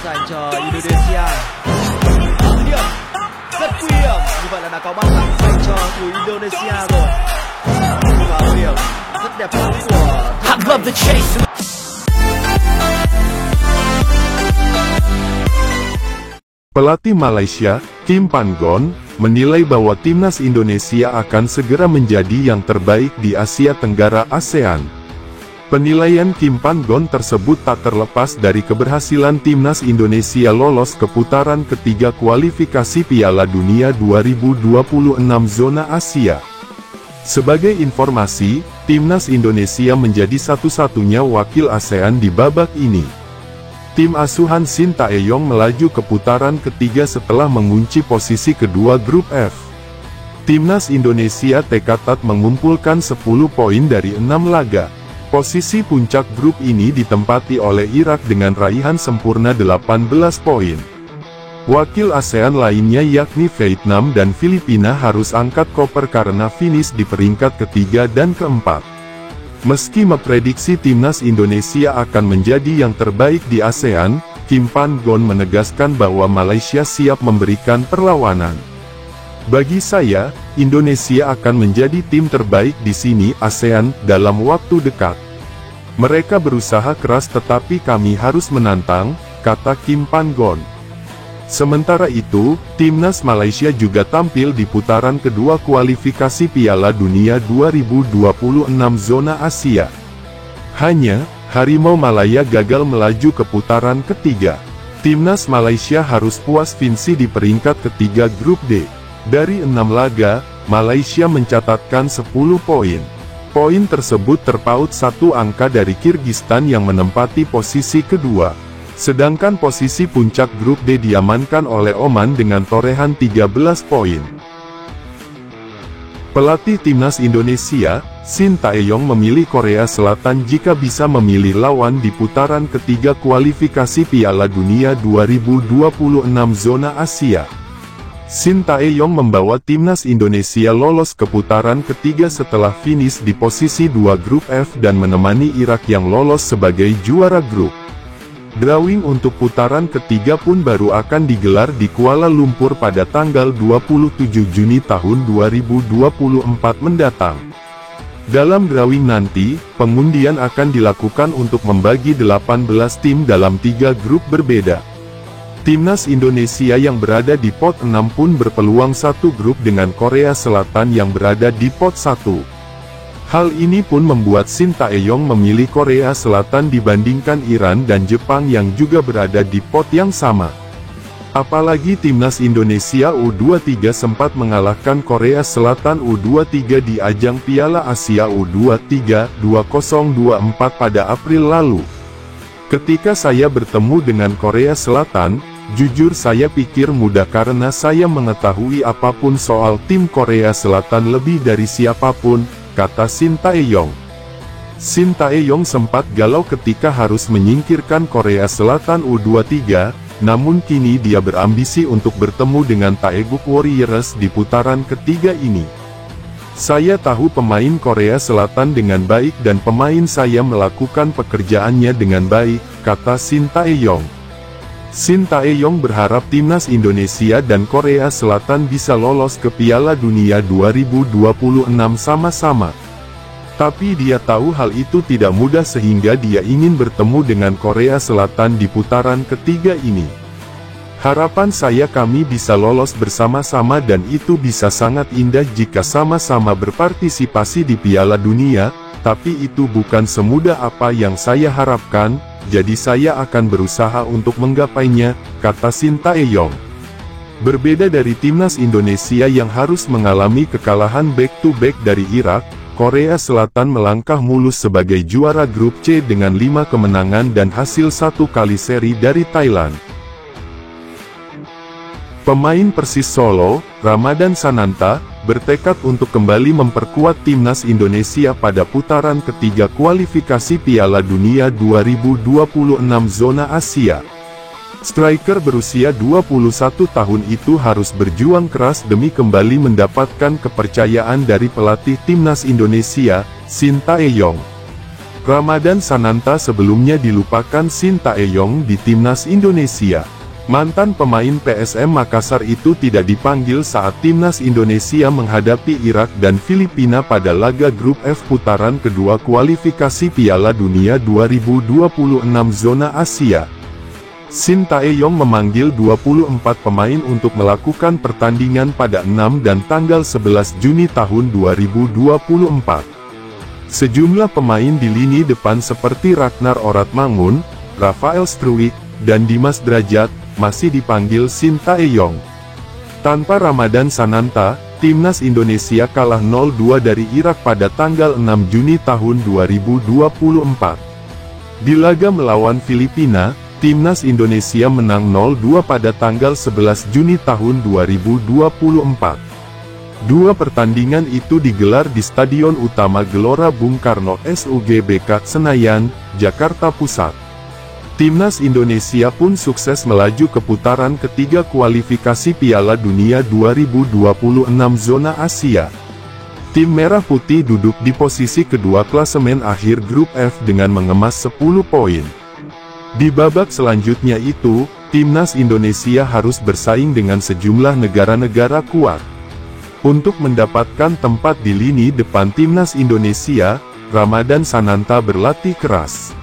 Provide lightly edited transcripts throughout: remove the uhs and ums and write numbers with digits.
dành cho Indonesia. Điểm rất nguy hiểm, như vậy là đã có bàn thắng dành cho tuyển Indonesia rồi. Và điểm rất đẹp mắt của Pelatih Malaysia, Kim Pan-gon, menilai bahwa timnas Indonesia akan segera menjadi yang terbaik di Asia Tenggara ASEAN. Penilaian Kim Pan-gon tersebut tak terlepas dari keberhasilan timnas Indonesia lolos ke putaran ketiga kualifikasi Piala Dunia 2026 zona Asia. Sebagai informasi, timnas Indonesia menjadi satu-satunya wakil ASEAN di babak ini. Tim asuhan Shin Tae-yong melaju ke putaran ketiga setelah mengunci posisi kedua grup F. Timnas Indonesia tercatat mengumpulkan 10 poin dari 6 laga. Posisi puncak grup ini ditempati oleh Irak dengan raihan sempurna 18 poin. Wakil ASEAN lainnya yakni Vietnam dan Filipina harus angkat koper karena finish di peringkat ketiga dan keempat. Meski memprediksi timnas Indonesia akan menjadi yang terbaik di ASEAN, Kim Pan-gon menegaskan bahwa Malaysia siap memberikan perlawanan. Bagi saya, Indonesia akan menjadi tim terbaik di sini ASEAN dalam waktu dekat. Mereka berusaha keras tetapi kami harus menantang, kata Kim Pan-gon. Sementara itu, timnas Malaysia juga tampil di putaran kedua kualifikasi Piala Dunia 2026 zona Asia. Hanya, Harimau Malaya gagal melaju ke putaran ketiga. Timnas Malaysia harus puas finisi di peringkat ketiga grup D. Dari 6 laga, Malaysia mencatatkan 10 poin. Poin tersebut terpaut satu angka dari Kirgistan yang menempati posisi kedua. Sedangkan posisi puncak grup D diamankan oleh Oman dengan torehan 13 poin. Pelatih timnas Indonesia, Shin Tae-yong memilih Korea Selatan jika bisa memilih lawan di putaran ketiga kualifikasi Piala Dunia 2026 zona Asia. Shin Tae-yong membawa timnas Indonesia lolos ke putaran ketiga setelah finish di posisi 2 grup F dan menemani Irak yang lolos sebagai juara grup. Drawing untuk putaran ketiga pun baru akan digelar di Kuala Lumpur pada tanggal 27 Juni tahun 2024 mendatang. Dalam drawing nanti, pengundian akan dilakukan untuk membagi 18 tim dalam 3 grup berbeda. Timnas Indonesia yang berada di pot 6 pun berpeluang satu grup dengan Korea Selatan yang berada di pot 1. Hal ini pun membuat Shin Tae-yong memilih Korea Selatan dibandingkan Iran dan Jepang yang juga berada di pot yang sama. Apalagi timnas Indonesia U23 sempat mengalahkan Korea Selatan U23 di ajang Piala Asia U23 2024 pada April lalu. Ketika saya bertemu dengan Korea Selatan, jujur saya pikir mudah karena saya mengetahui apapun soal tim Korea Selatan lebih dari siapapun, kata Shin Tae-yong. Shin Tae-yong sempat galau ketika harus menyingkirkan Korea Selatan U23, namun kini dia berambisi untuk bertemu dengan Taeguk Warriors di putaran ketiga ini. Saya tahu pemain Korea Selatan dengan baik dan pemain saya melakukan pekerjaannya dengan baik, kata Shin Tae-yong. Shin Tae-yong berharap timnas Indonesia dan Korea Selatan bisa lolos ke Piala Dunia 2026 sama-sama. Tapi dia tahu hal itu tidak mudah sehingga dia ingin bertemu dengan Korea Selatan di putaran ketiga ini. Harapan saya kami bisa lolos bersama-sama dan itu bisa sangat indah jika sama-sama berpartisipasi di Piala Dunia, tapi itu bukan semudah apa yang saya harapkan. Jadi saya akan berusaha untuk menggapainya, kata Shin Tae-yong. Berbeda dari timnas Indonesia yang harus mengalami kekalahan back-to-back dari Irak, Korea Selatan melangkah mulus sebagai juara grup C dengan 5 kemenangan dan hasil 1 kali seri dari Thailand. Pemain Persis Solo, Ramadan Sananta, bertekad untuk kembali memperkuat timnas Indonesia pada putaran ketiga kualifikasi Piala Dunia 2026 zona Asia. Striker berusia 21 tahun itu harus berjuang keras demi kembali mendapatkan kepercayaan dari pelatih timnas Indonesia, Shin Tae-yong. Ramadan Sananta sebelumnya dilupakan Sintayong di timnas Indonesia. Mantan pemain PSM Makassar itu tidak dipanggil saat timnas Indonesia menghadapi Irak dan Filipina pada laga grup F putaran kedua kualifikasi Piala Dunia 2026 zona Asia. Sintayong memanggil 24 pemain untuk melakukan pertandingan pada 6 dan tanggal 11 Juni tahun 2024. Sejumlah pemain di lini depan seperti Ragnar Oratmangun, Rafael Struijk, dan Dimas Drajat, masih dipanggil Sintayong. Tanpa Ramadan Sananta, timnas Indonesia kalah 0-2 dari Irak pada tanggal 6 Juni tahun 2024. Di laga melawan Filipina, timnas Indonesia menang 0-2 pada tanggal 11 Juni tahun 2024. Dua pertandingan itu digelar di Stadion Utama Gelora Bung Karno SUGBK Senayan, Jakarta Pusat. Timnas Indonesia pun sukses melaju ke putaran ketiga kualifikasi Piala Dunia 2026 zona Asia. Tim Merah Putih duduk di posisi kedua klasemen akhir grup F dengan mengemas 10 poin. Di babak selanjutnya itu, timnas Indonesia harus bersaing dengan sejumlah negara-negara kuat. Untuk mendapatkan tempat di lini depan timnas Indonesia, Ramadan Sananta berlatih keras.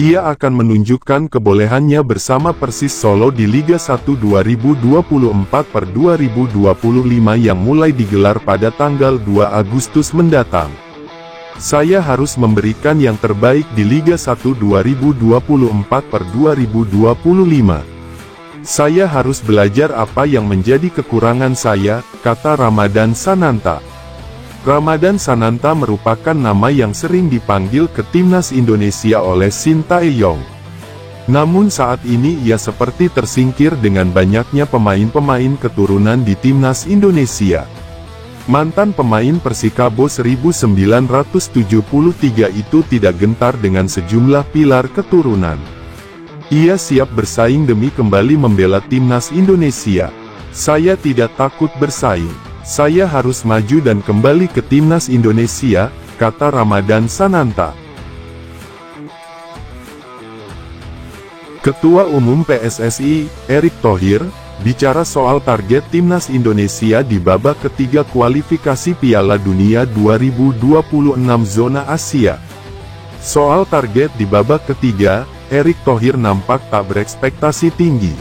Ia akan menunjukkan kebolehannya bersama Persis Solo di Liga 1 2024/2025 yang mulai digelar pada tanggal 2 Agustus mendatang. Saya harus memberikan yang terbaik di Liga 1 2024/2025. Saya harus belajar apa yang menjadi kekurangan saya, kata Ramadan Sananta. Ramadan Sananta merupakan nama yang sering dipanggil ke timnas Indonesia oleh Sintayong. Namun saat ini ia seperti tersingkir dengan banyaknya pemain-pemain keturunan di timnas Indonesia. Mantan pemain Persikabo 1973 itu tidak gentar dengan sejumlah pilar keturunan. Ia siap bersaing demi kembali membela timnas Indonesia. Saya tidak takut bersaing. Saya harus maju dan kembali ke timnas Indonesia, kata Ramadan Sananta. Ketua Umum PSSI, Erick Thohir, bicara soal target timnas Indonesia di babak ketiga kualifikasi Piala Dunia 2026 zona Asia. Soal target di babak ketiga, Erick Thohir nampak tak berekspektasi tinggi.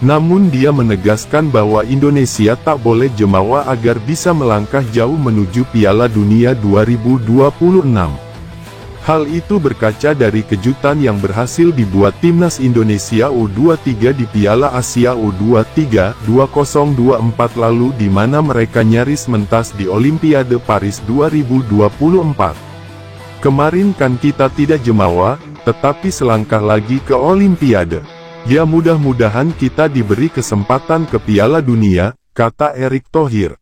Namun dia menegaskan bahwa Indonesia tak boleh jemawa agar bisa melangkah jauh menuju Piala Dunia 2026. Hal itu berkaca dari kejutan yang berhasil dibuat timnas Indonesia U23 di Piala Asia U23 2024 lalu di mana mereka nyaris mentas di Olimpiade Paris 2024. Kemarin kan kita tidak jemawa, tetapi selangkah lagi ke Olimpiade. Ya mudah-mudahan kita diberi kesempatan ke Piala Dunia, kata Erick Thohir.